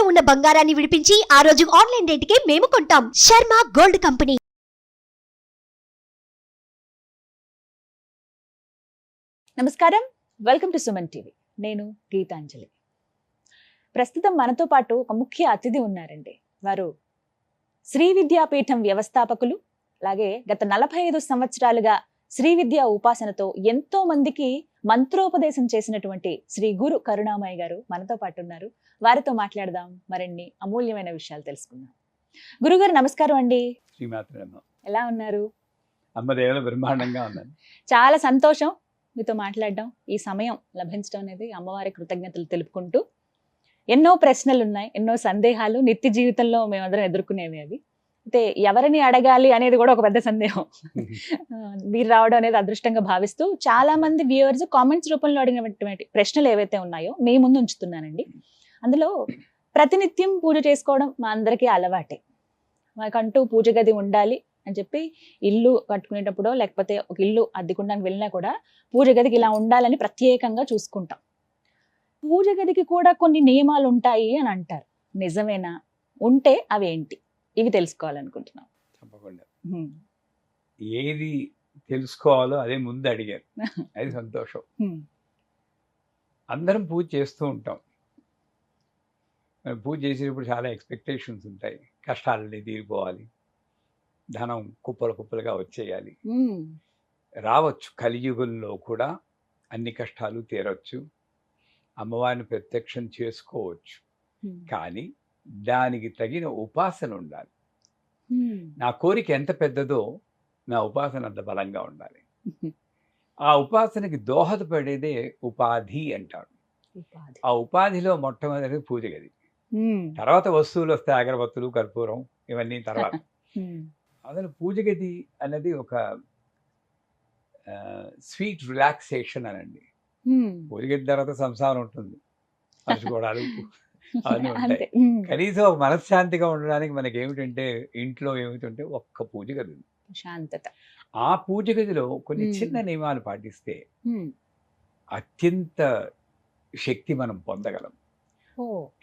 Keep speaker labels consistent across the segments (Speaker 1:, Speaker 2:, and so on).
Speaker 1: ఉన్న బంగారాన్ని విడిపించి ఆ రోజు ఆన్లైన్ రేటుకే మేము కొంటాం. Sharma gold company.
Speaker 2: నమస్కారం, వెల్కమ్ టు సుమన్ టీవీ. నేను గీతాంజలి. ప్రస్తుతం మనతో పాటు ఒక ముఖ్య అతిథి ఉన్నారండి. వారు శ్రీ విద్యాపీఠం వ్యవస్థాపకులు, అలాగే గత 45 సంవత్సరాలుగా శ్రీ విద్యా ఉపాసనతో ఎంతో మందికి మంత్రోపదేశం చేసినటువంటి శ్రీ గురు కరుణామయ్య గారు మనతో పాటు ఉన్నారు. వారితో మాట్లాడదాం, మరిన్ని అమూల్యమైన విషయాలు తెలుసుకుందాం. గురుగారు నమస్కారం అండి. ఎలా ఉన్నారు?
Speaker 3: అమ్మదేవుల బ్రహ్మాండంగా ఉన్నాను.
Speaker 2: చాలా సంతోషం మీతో మాట్లాడడం, ఈ సమయం లభించడం అనేది అమ్మవారి కృతజ్ఞతలు తెలుపుకుంటూ. ఎన్నో ప్రశ్నలు ఉన్నాయి, ఎన్నో సందేహాలు నిత్య జీవితంలో మేమందరం ఎదుర్కొనేవి. అవి అయితే ఎవరిని అడగాలి అనేది కూడా ఒక పెద్ద సందేహం. మీరు రావడం అనేది అదృష్టంగా భావిస్తూ చాలా మంది వ్యూవర్స్ కామెంట్స్ రూపంలో అడిగినటువంటి ప్రశ్నలు ఏవైతే ఉన్నాయో మీ ముందు ఉంచుతున్నానండి. అందులో ప్రతినిత్యం పూజ చేసుకోవడం మా అందరికీ అలవాటే. మాకంటూ పూజ గది ఉండాలి అని చెప్పి ఇల్లు కట్టుకునేటప్పుడో లేకపోతే ఒక ఇల్లు అద్దెకుండానికి వెళ్ళినా కూడా పూజ గదికి ఇలా ఉండాలని ప్రత్యేకంగా చూసుకుంటాం. పూజ గదికి కూడా కొన్ని నియమాలు ఉంటాయి అని అంటారు. నిజమేనా? ఉంటే అవి ఏంటి? ఇవి తెలుసుకోవాలనుకుంటున్నాం.
Speaker 3: తప్పకుండా ఏది తెలుసుకోవాలో అదే ముందు అడిగారు, అది సంతోషం. అందరం పూజ చేస్తూ ఉంటాం. పూజ చేసేటప్పుడు చాలా ఎక్స్పెక్టేషన్స్ ఉంటాయి. కష్టాలన్నీ తీరిపోవాలి, ధనం కుప్పలు కుప్పలుగా వచ్చేయాలి. రావచ్చు, కలియుగంలో కూడా అన్ని కష్టాలు తీరవచ్చు, అమ్మవారిని ప్రత్యక్షం చేసుకోవచ్చు. కానీ దానికి తగిన ఉపాసన ఉండాలి. నా కోరిక ఎంత పెద్దదో నా ఉపాసన అంత బలంగా ఉండాలి. ఆ ఉపాసనకి దోహదపడేదే ఉపాధి అంటారు. ఆ ఉపాధిలో మొట్టమొదటి పూజ గది, తర్వాత వస్తువులు వస్తాయి, అగరబత్తులు, కర్పూరం, ఇవన్నీ తర్వాత. అసలు పూజ గది అన్నది ఒక స్వీట్ రిలాక్సేషన్ అనండి. పూజ గది తర్వాత సంసారం ఉంటుంది, పంచుకోవడాలు అవన్నీ ఉంటాయి. కనీసం ఒక మనశ్శాంతిగా ఉండడానికి మనకి ఏమిటంటే, ఇంట్లో ఏమిటంటే ఒక్క పూజ గది,
Speaker 2: శాంతత.
Speaker 3: ఆ పూజ గదిలో కొన్ని చిన్న నియమాలు పాటిస్తే అత్యంత శక్తి మనం పొందగలం.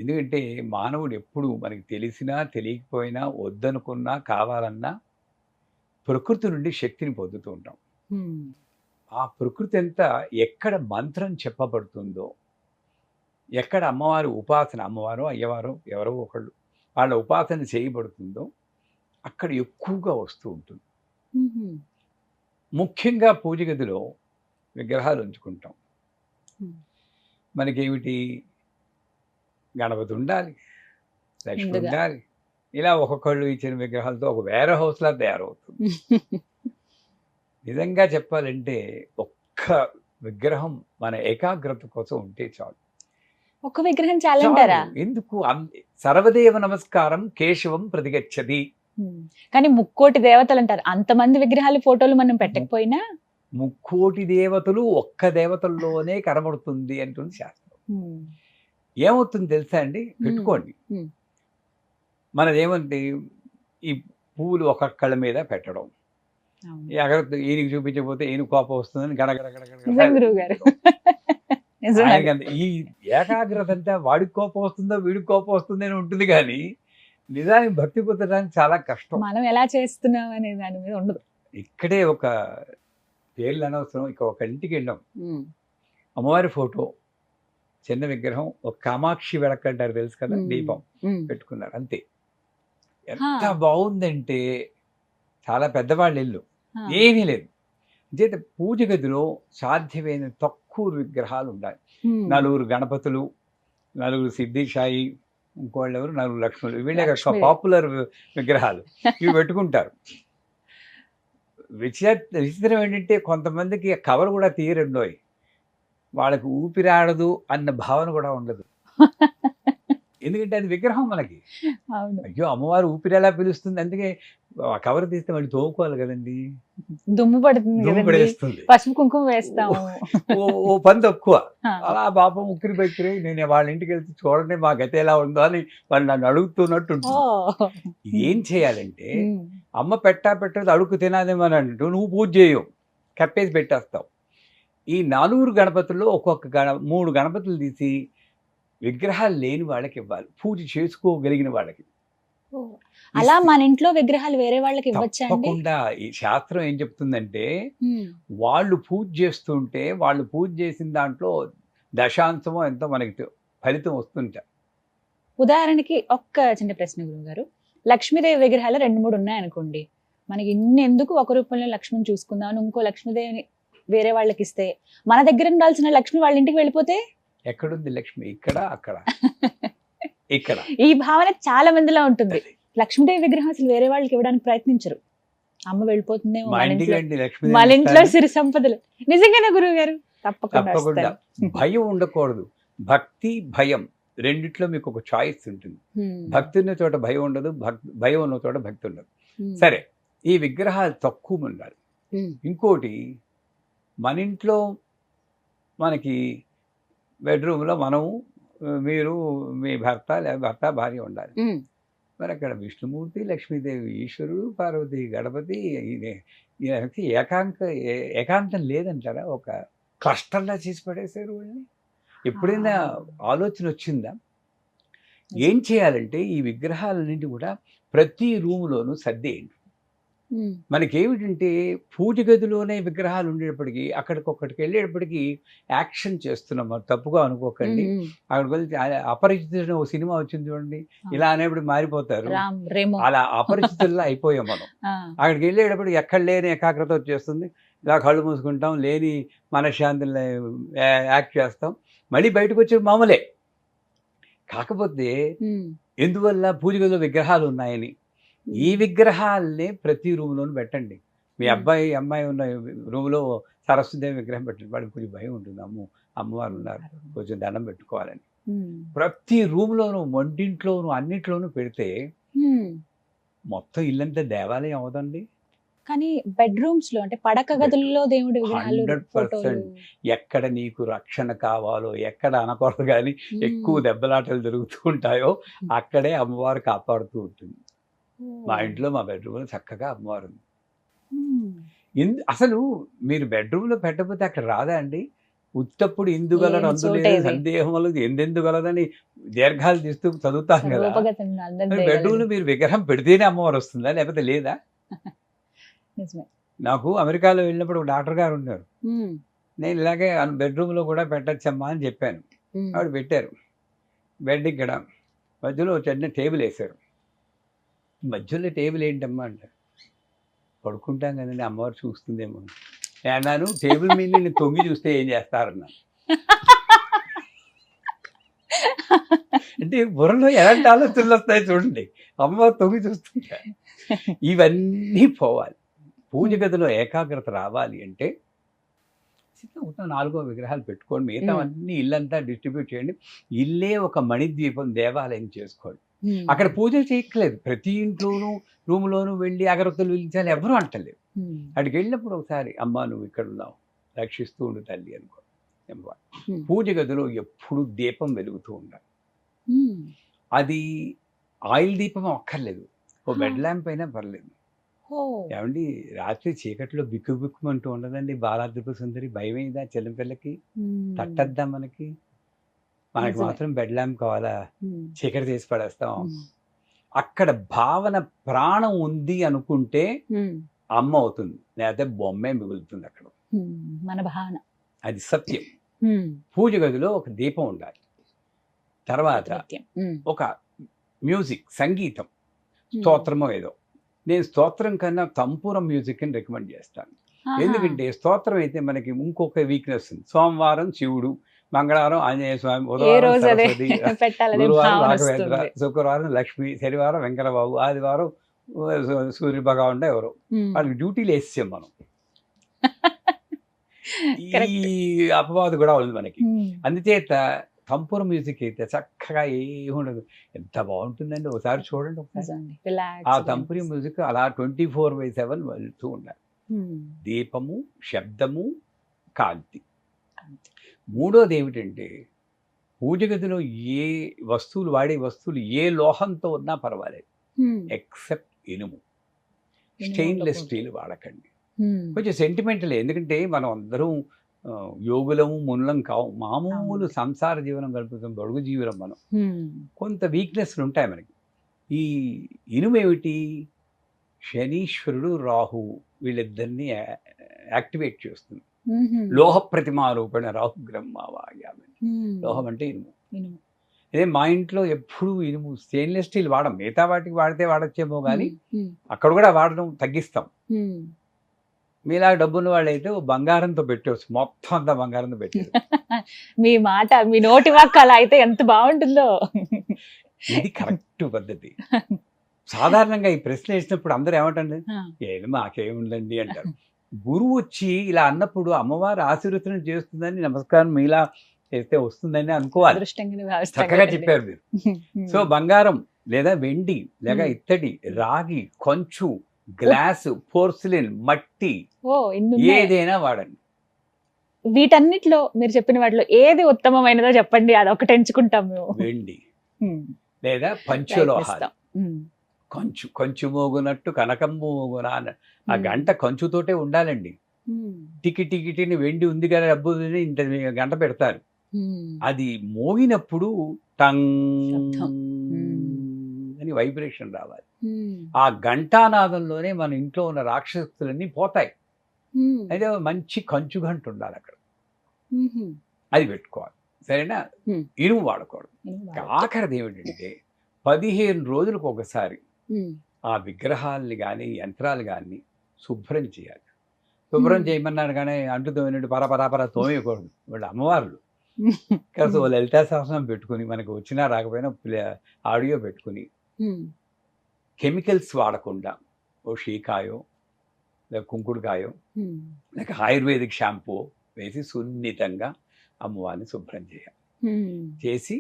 Speaker 3: ఎందుకంటే మానవుడు ఎప్పుడు మనకి తెలిసినా తెలియకపోయినా, వద్దనుకున్నా కావాలన్నా ప్రకృతి నుండి శక్తిని పొందుతూ ఉంటాం. ఆ ప్రకృతి అంతా ఎక్కడ మంత్రం చెప్పబడుతుందో, ఎక్కడ అమ్మవారి ఉపాసన, అమ్మవారు అయ్యవారు ఎవరో ఒకళ్ళు వాళ్ళ ఉపాసన చేయబడుతుందో అక్కడ ఎక్కువగా వస్తూ ఉంటుంది. ముఖ్యంగా పూజ గదిలో విగ్రహాలు ఉంచుకుంటాం. మనకేమిటి, గణపతి ఉండాలి, లక్ష్మి ఉండాలి, ఇలా ఒక్కొక్కళ్ళు ఇచ్చిన విగ్రహాలతో ఒక వేరే హౌస్లా తయారవుతుంది. నిజంగా చెప్పాలంటే ఒక్క విగ్రహం మన ఏకాగ్రత కోసం ఉంటే చాలు.
Speaker 2: ఒక విగ్రహం చాలంటారా?
Speaker 3: ఎందుకు? సర్వదేవ నమస్కారం కేశవం ప్రతిగచ్చది.
Speaker 2: కానీ ముక్కోటి దేవతలు అంటారు. అంతమంది విగ్రహాలు, ఫోటోలు మనం పెట్టకపోయినా
Speaker 3: ముక్కోటి దేవతలు ఒక్క దేవతల్లోనే కనబడుతుంది అంటుంది శాస్త్రం. ఏమవుతుంది తెలుసా అండి? పెట్టుకోండి. మనదేమంటే ఈ పువ్వులు ఒక్కొక్కళ్ళ మీద పెట్టడం, ఈయనకి చూపించకపోతే ఈయన కోపం వస్తుందని గడగడ. ఈ ఏకాగ్రత అంతా వాడికి కోపం వస్తుందో వీడికి కోపం వస్తుందో అని ఉంటుంది, కానీ నిజానికి భక్తి పొందడానికి చాలా కష్టం.
Speaker 2: మనం ఎలా చేస్తున్నాం అనే దాని మీద ఉండదు.
Speaker 3: ఇక్కడే ఒక పేర్లు అనవసరం, ఇక్కడ ఒక ఇంటికి వెళ్ళాం, అమ్మవారి ఫోటో, చిన్న విగ్రహం, ఒక కామాక్షి వెలకంటారు తెలుసు కదా, దీపం పెట్టుకున్నారు, అంతే. ఎంత బాగుందంటే, చాలా పెద్దవాళ్ళ ఇల్లు, ఏమీ లేదు. చేత పూజ గదిలో సాధ్యమైన తక్కువ విగ్రహాలు ఉండాలి. 4 గణపతులు, 4 సిద్ధిసాయి, ఇంకోళ్ళు ఎవరు 4 లక్ష్మణులు, వీళ్ళే పాపులర్ విగ్రహాలు, ఇవి పెట్టుకుంటారు. విచిత్రం ఏంటంటే కొంతమందికి కవర్ కూడా తీయరండోయ్, వాళ్ళకి ఊపిరాడదు అన్న భావన కూడా ఉండదు. ఎందుకంటే అది విగ్రహం మనకి. అయ్యో అమ్మవారు ఊపిరి ఎలా పిలుస్తుంది, అందుకే కవర్ తీస్తే మళ్ళీ తోముకోవాలి కదండి,
Speaker 2: దుమ్ము పడుతుంది, పసుపు కుంకుమ వేస్తాము,
Speaker 3: ఓ పని తక్కువ. అలా పాపం ఉక్కిరి బెక్కిరి, నేను వాళ్ళ ఇంటికి వెళ్తే చూడండి మా గతి ఎలా ఉందో అని వాళ్ళు నన్ను అడుగుతున్నట్టు ఉంటుంది. ఏం చేయాలంటే, అమ్మ పెట్టదు అడుగు తినాదేమని అంటూ నువ్వు పూజ చేయవు, కప్పేసి పెట్టేస్తావు. ఈ 4 గణపతుల్లో ఒక్కొక్క 3 గణపతులు తీసి విగ్రహాలు లేని వాళ్ళకి ఇవ్వాలి, పూజ చేసుకోగలిగిన వాళ్ళకి.
Speaker 2: అలా మన ఇంట్లో విగ్రహాలు వేరే వాళ్ళకి ఇవ్వచ్చా అండి?
Speaker 3: తప్పకుండా. ఈ శాస్త్రం ఏం చెప్తుందంటే వాళ్ళు పూజ చేస్తుంటే వాళ్ళు పూజ చేసిన దాంట్లో దశాంశమో ఎంతో మనకి ఫలితం వస్తుంటా.
Speaker 2: ఉదాహరణకి ఒక్క చిన్న ప్రశ్న గురుగారు, లక్ష్మీదేవి విగ్రహాలు 2-3 ఉన్నాయనుకోండి, మనకి ఇన్ని ఎందుకు ఒక రూపంలో లక్ష్మిని చూసుకుందాం అని ఇంకో లక్ష్మీదేవిని వేరే వాళ్ళకి ఇస్తే, మన దగ్గర ఉండాల్సిన లక్ష్మి వాళ్ళ ఇంటికి వెళ్ళిపోతే
Speaker 3: ఎక్కడుంది లక్ష్మి? ఇక్కడ, అక్కడ, ఇక్కడ.
Speaker 2: ఈ భావన చాలా మందిలో ఉంటుంది. లక్ష్మీదేవి విగ్రహం అసలు వేరే వాళ్ళకి ఇవ్వడానికి ప్రయత్నించరు. అమ్మ వెళ్ళిపోతుందేమో
Speaker 3: మా
Speaker 2: మన
Speaker 3: ఇంటికి
Speaker 2: ఇంట్లో,
Speaker 3: రండి, లక్ష్మి
Speaker 2: మన ఇంట్లో సిరి సంపదలు. నిజంగానే గురువు గారు, తప్పకుండా
Speaker 3: తప్పకుండా.
Speaker 2: వస్తాను.
Speaker 3: భయం ఉండకూడదు. భక్తి, భయం రెండిట్లో మీకు ఒక చాయిస్ ఉంటుంది. భక్తి ఉన్న చోట భయం ఉండదు, భయం ఉన్న చోట భక్తి ఉండదు. సరే, ఈ విగ్రహాలు తక్కువ ఉండాలి. ఇంకోటి, మన ఇంట్లో మనకి బెడ్రూమ్లో మనము, మీరు, మీ భర్త లేదా భర్త భార్య ఉండాలి. మరి అక్కడ విష్ణుమూర్తి, లక్ష్మీదేవి, ఈశ్వరుడు, పార్వతి, గణపతి, ఏకాంతం లేదంటారా? ఒక క్లస్టర్లా చేసి పడేశారు వాళ్ళని. ఎప్పుడైనా ఆలోచన వచ్చిందా? ఏం చేయాలంటే ఈ విగ్రహాలన్నింటి కూడా ప్రతి రూములోనూ సర్దేయండి. మనకేమిటంటే పూజ గదిలోనే విగ్రహాలు ఉండేటప్పటికీ అక్కడికి వెళ్ళేటప్పటికి యాక్షన్ చేస్తున్నాం. మరి తప్పుగా అనుకోకండి. అక్కడికి వెళ్తే అపరిచితుడు ఓ సినిమా వచ్చింది చూడండి, ఇలా అనేప్పుడు మారిపోతారు. అలా అపరిచితుల్లా అయిపోయాం మనం. అక్కడికి వెళ్ళేటప్పుడు ఎక్కడ లేని ఏకాగ్రత వచ్చేస్తుంది. ఇలా కళ్ళు మూసుకుంటాం, లేని మనశ్శాంతిని యాక్ట్ చేస్తాం. మళ్ళీ బయటకు వచ్చే మామూలే. కాకపోతే ఎందువల్ల? పూజ గదిలో విగ్రహాలు ఉన్నాయని. ఈ విగ్రహాలనే ప్రతి రూమ్లోనూ పెట్టండి. మీ అమ్మాయి ఉన్న రూమ్లో సరస్వతిదేవి విగ్రహం పెట్టండి. వాడికి కొంచెం భయం ఉంటుంది, అమ్మవారు ఉన్నారు, కొంచెం దండం పెట్టుకోవాలని. ప్రతి రూమ్లోనూ, వంటింట్లోనూ, అన్నింటిలోనూ పెడితే మొత్తం ఇల్లంతా దేవాలయం అవదండి.
Speaker 2: కానీ బెడ్రూమ్స్ లో, అంటే పడక గదుల్లో దేవుడి విగ్రహాలు,
Speaker 3: 100%. ఎక్కడ నీకు రక్షణ కావాలో, ఎక్కడ అనకూడదు కానీ ఎక్కువ దెబ్బలాటలు జరుగుతూ ఉంటాయో అక్కడే అమ్మవారు కాపాడుతూ ఉంటుంది. మా ఇంట్లో, మా బెడ్రూమ్లో చక్కగా అమ్మవారు ఉంది. అసలు మీరు బెడ్రూమ్లో పెట్టకపోతే అక్కడ రాదా అండి? ఉత్తప్పుడు ఇందుగలడు అందులేదు సందేహం వల్ల ఎందెందుగలదని దీర్ఘాలు తీస్తూ చదువుతాం కదా. బెడ్రూమ్లో మీరు విగ్రహం పెడితేనే అమ్మవారు వస్తుందా, లేకపోతే లేదా? నాకు అమెరికాలో వెళ్ళినప్పుడు ఒక డాక్టర్ గారు ఉన్నారు. నేను ఇలాగే బెడ్రూమ్లో కూడా పెట్టచ్చమ్మా అని చెప్పాను. ఆవిడ పెట్టారు. బెడ్ ఇక్కడ మధ్యలో చిన్న టేబుల్ వేశారు. మధ్యలో టేబుల్ ఏంటమ్మా అంటారు. పడుకుంటాం కదండి, అమ్మవారు చూస్తుందేమో అన్నాను. టేబుల్ మీద నేను తొంగి చూస్తే ఏం చేస్తారన్నా. అంటే బుర్రలో ఎలాంటి ఆలోచనలు వస్తాయి చూడండి, అమ్మవారు తొంగి చూస్తుంటా. ఇవన్నీ పోవాలి. పూజ గదిలో ఏకాగ్రత రావాలి అంటే 4 విగ్రహాలు పెట్టుకోండి. మిగతా అన్ని ఇల్లంతా డిస్ట్రిబ్యూట్ చేయండి. ఇల్లే ఒక మణిద్వీపం, దేవాలయం చేసుకోండి. అక్కడ పూజలు చేయట్లేదు. ప్రతి ఇంట్లోనూ, రూమ్లోనూ వెళ్ళి అగరొత్తులు వెలిగించాలి ఎవరు అంటలేదు. అక్కడికి వెళ్ళినప్పుడు ఒకసారి, అమ్మ నువ్వు ఇక్కడ ఉన్నావు, రక్షిస్తూ ఉండు తల్లి అనుకో. పూజ గదిలో ఎప్పుడు దీపం వెలుగుతూ ఉండాలి. అది ఆయిల్ దీపం అక్కర్లేదు, ఓ బెడ్ ల్యాంప్ అయినా పర్లేదు. ఏమండి, రాత్రి చీకట్లో బిక్కు బిక్కుమంటూ ఉండదండి బాలాద్రిప సుందరి. భయమైందా చెల్లిపిల్లకి? తట్టద్దా మనకి? మనకి మాత్రం బెడ్ ల్యాంప్ కావాలా? చీకటి చేసి పడేస్తాం. అక్కడ భావన, ప్రాణం ఉంది అనుకుంటే అమ్మ అవుతుంది, లేకపోతే బొమ్మే మిగులుతుంది అక్కడ.
Speaker 2: మన భావన
Speaker 3: అది సత్యం. పూజ గదిలో ఒక దీపం ఉండాలి. తర్వాత ఒక మ్యూజిక్, సంగీతం, స్తోత్రమో ఏదో. నేను స్తోత్రం కన్నా తంపూరం మ్యూజిక్ అని రికమెండ్ చేస్తాను. ఎందుకంటే స్తోత్రం అయితే మనకి ఇంకొక వీక్నెస్ ఉంది. సోమవారం శివుడు, మంగళవారం ఆంజనేయ స్వామి, బుధవారం సరస్వతి, గురువారం రాఘవేంద్ర, శుక్రవారం లక్ష్మి, శనివారం వెంకటబాబు, ఆదివారం సూర్య భగవాన్ ఎవరు. వాళ్ళకి డ్యూటీలు వేసాం మనం. ఈ అపవాదు కూడా ఉంది మనకి. అందుచేత తంపూర మ్యూజిక్ అయితే చక్కగా ఏముండదు, ఎంత బాగుంటుందండి. ఒకసారి చూడండి, ఒకసారి ఆ తంపూరి మ్యూజిక్ అలా 24/7 వెళ్తూ ఉండాలి. దీపము, శబ్దము, కాంతి. మూడోది ఏమిటంటే, పూజ గదిలో ఏ వస్తువులు, వాడే వస్తువులు ఏ లోహంతో ఉన్నా పర్వాలేదు, ఎక్సెప్ట్ ఇనుము. స్టెయిన్లెస్ స్టీల్ వాడకండి. కొంచెం సెంటిమెంటల్. ఎందుకంటే మనం అందరం యోగులము మునులం కావు, మామూలు సంసార జీవనం గడుపుతాం, బడుగు జీవనం మనం. కొంత వీక్నెస్లు ఉంటాయి మనకి. ఈ ఇనుము ఏమిటి, శనీశ్వరుడు రాహు వీళ్ళిద్దరిని యాక్టివేట్ చేస్తుంది. లోహ ప్రతిమారూపణ రాహు బ్రహ్మవాయామని. లోహం అంటే ఇనుము. అదే మా ఇంట్లో ఎప్పుడు ఇనుము స్టెయిన్లెస్ స్టీల్ వాడం, మిగతా వాటికి వాడితే వాడచ్చేమో కానీ అక్కడ కూడా వాడడం తగ్గిస్తాం. మీలా డబ్బున్న వాళ్ళు అయితే బంగారంతో పెట్టవచ్చు, మొత్తం అంతా బంగారంతో పెట్టారు.
Speaker 2: మీ మాట, మీ నోటి వాక్ అలా అయితే ఎంత బాగుంటుందో.
Speaker 3: ఇది కరెక్ట్ పద్ధతి. సాధారణంగా ఈ ప్రశ్న వేసినప్పుడు అందరూ ఏమంటండి, ఏమి మాకేముందండి అంటారు. గురువు వచ్చి ఇలా అన్నప్పుడు అమ్మవారు ఆశీర్వచనం చేస్తుందని, నమస్కారం మీలా చేస్తే వస్తుందని అనుకోవాలి. చక్కగా చెప్పారు మీరు. సో బంగారం లేదా వెండి లేదా ఇత్తడి, రాగి, కొంచు, గ్లాసు, పోర్సిలిన్, మట్టి ఏదైనా వాడండి.
Speaker 2: వీటన్నిటిలో మీరు చెప్పిన వాటిలో ఏది ఉత్తమమైనదో చెప్పండి, అది ఒకటి ఎంచుకుంటాం మేము.
Speaker 3: వెండి లేదా పంచలోహాలు. కొంచు మోగునట్టు కనకంబు మోగునా, ఆ గంట కంచుతోటే ఉండాలండి. టికిటిని వెండి ఉంది కదా డబ్బు ఇంత గంట పెడతారు, అది మోగినప్పుడు టంగ్ అని వైబ్రేషన్ రావాలి. ఆ ఘంటానాదంలోనే మన ఇంట్లో ఉన్న రాక్షసులన్నీ పోతాయి. అయితే మంచి కంచు గంట ఉండాలి అక్కడ, అది పెట్టుకోవాలి. సరేనా? ఇనుము వాడకూడదు. ఆఖరిది ఏమిటంటే 15 రోజులకు ఒకసారి ఆ విగ్రహాలని కానీ యంత్రాలు కానీ శుభ్రం చేయాలి. శుభ్రం చేయమన్నారు కానీ అంటు తోమినట్టు పరపరాపర తోమేయకూడదు. వాళ్ళు అమ్మవార్లు కాదు, లలితా సహస్రం పెట్టుకుని, మనకు వచ్చినా రాకపోయినా ఆడియో పెట్టుకుని, కెమికల్స్ వాడకుండా ఓ షీకాయో లేక కుంకుడుకాయో లేక ఆయుర్వేదిక్ షాంపూ వేసి సున్నితంగా అమ్మవారిని శుభ్రం చేయాలి. చేసి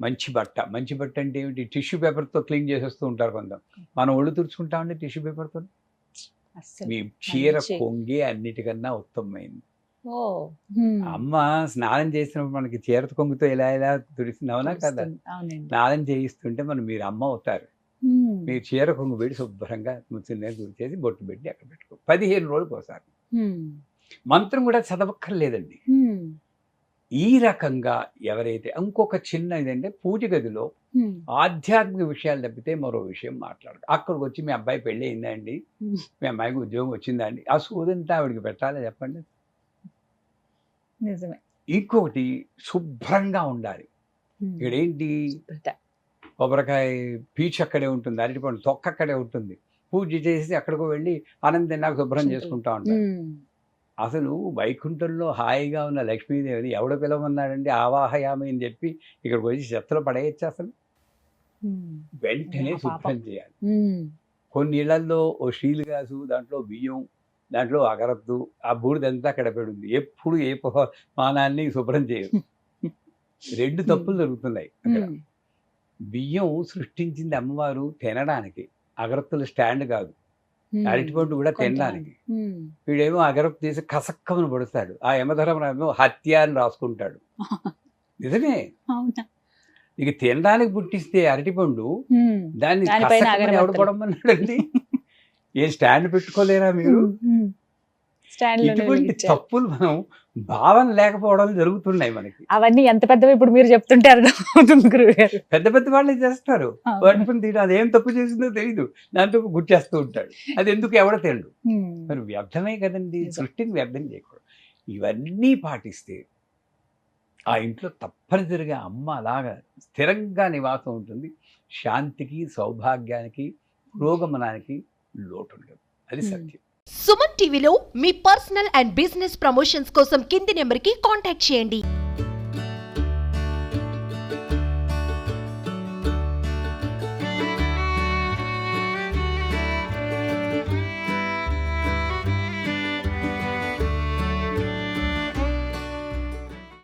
Speaker 3: మంచి బట్ట అంటే ఏమిటి, టిష్యూ పేపర్తో క్లీన్ చేసేస్తూ ఉంటారు కొంత. మనం ఒళ్ళు తుడుచుకుంటామండి టిష్యూ పేపర్తో. మీ చీర కొంగి అన్నిటికన్నా ఉత్తమమైంది. అమ్మ స్నానం చేసినప్పుడు మనకి చీర కొంగుతో ఇలా తుడిసినవునా కదా, స్నానం చేయిస్తుంటే మీరు అమ్మ అవుతారు. మీరు చీర కొంగు పెట్టి శుభ్రంగా తుడిచేసి బొట్టు పెట్టి అక్కడ పెట్టుకో. 15 రోజులకు ఒకసారి. మంత్రం కూడా చదవక్కర్లేదండి. ఈ రకంగా ఎవరైతే, ఇంకొక చిన్న ఇదంటే పూజ గదిలో ఆధ్యాత్మిక విషయాలు తప్పితే మరో విషయం మాట్లాడదు. అక్కడికి వచ్చి మీ అబ్బాయి పెళ్ళి అయిందా అండి, మీ అమ్మాయికి ఉద్యోగం వచ్చిందా అండి, ఆ సూదంతా ఆవిడికి పెట్టాలి చెప్పండి.
Speaker 2: నిజమే.
Speaker 3: ఇంకొకటి శుభ్రంగా ఉండాలి. ఇక్కడ ఏంటి, కొబ్బరికాయ పీచు అక్కడే ఉంటుంది, అరటిపండు తొక్క అక్కడే ఉంటుంది. పూజ చేసి అక్కడికి వెళ్ళి ఆనందం నాకు శుభ్రం చేసుకుంటా ఉంటారు. అసలు వైకుంఠంలో హాయిగా ఉన్న లక్ష్మీదేవిని ఎవడ పిలవన్నాడండి, ఆవాహయామి అని చెప్పి ఇక్కడికి వచ్చి చెత్తలో పడేయచ్చు. అసలు వెంటనే శుభ్రం చేయాలి. కొన్ని ఇళ్లలో ఓ స్టీల్ గ్లాసు, దాంట్లో బియ్యం, దాంట్లో అగరద్దు, ఆ బూడిదంతా అక్కడ పెడుంది. ఎప్పుడు ఏ మానాన్ని శుభ్రం చేయరు. 2 తప్పులు జరుగుతున్నాయి అక్కడ. బియ్యం సృష్టించింది అమ్మవారు తినడానికి, అగరత్తుల స్టాండ్ కాదు. అరటిపండు కూడా తినడానికి. వీడేమో అగరత్తు తీసి కసక్కమని పడుస్తాడు, ఆ యమధర్మరామేమో హత్య అని రాసుకుంటాడు. నిజమే. ఇక తినడానికి పుట్టిస్తే అరటిపండు, దాన్ని ఎవడు పడమన్నాడండి. ఏ స్టాండ్ పెట్టుకోలేరా మీరు? ఇటువంటి తప్పులు మనం భావన లేకపోవడం జరుగుతున్నాయి మనకి.
Speaker 2: అవన్నీ ఎంత పెద్దవి ఇప్పుడు మీరు చెప్తుంటే అర్థమవుతుంది గురువుగారు.
Speaker 3: పెద్ద వాళ్ళే చేస్తారు. వాటిని తిని అదేం తప్పు చేసిందో తెలియదు, దాంతో గుర్చేస్తూ ఉంటాడు. అది ఎందుకు ఎవడ తినడు. మరి వ్యర్థమే కదండి, సృష్టిని వ్యర్థం చేయకూడదు. ఇవన్నీ పాటిస్తే ఆ ఇంట్లో తప్పనిసరిగా అమ్మ అలాగా స్థిరంగా నివాసం ఉంటుంది. శాంతికి, సౌభాగ్యానికి, పురోగమనానికి లోటు ఉండదు. అది సత్యం.
Speaker 1: సుమన్ టీవీలో మీ పర్సనల్ అండ్ బిజినెస్ ప్రమోషన్స్ కోసం కింది నెంబర్కి కాంటాక్ట్ చేయండి.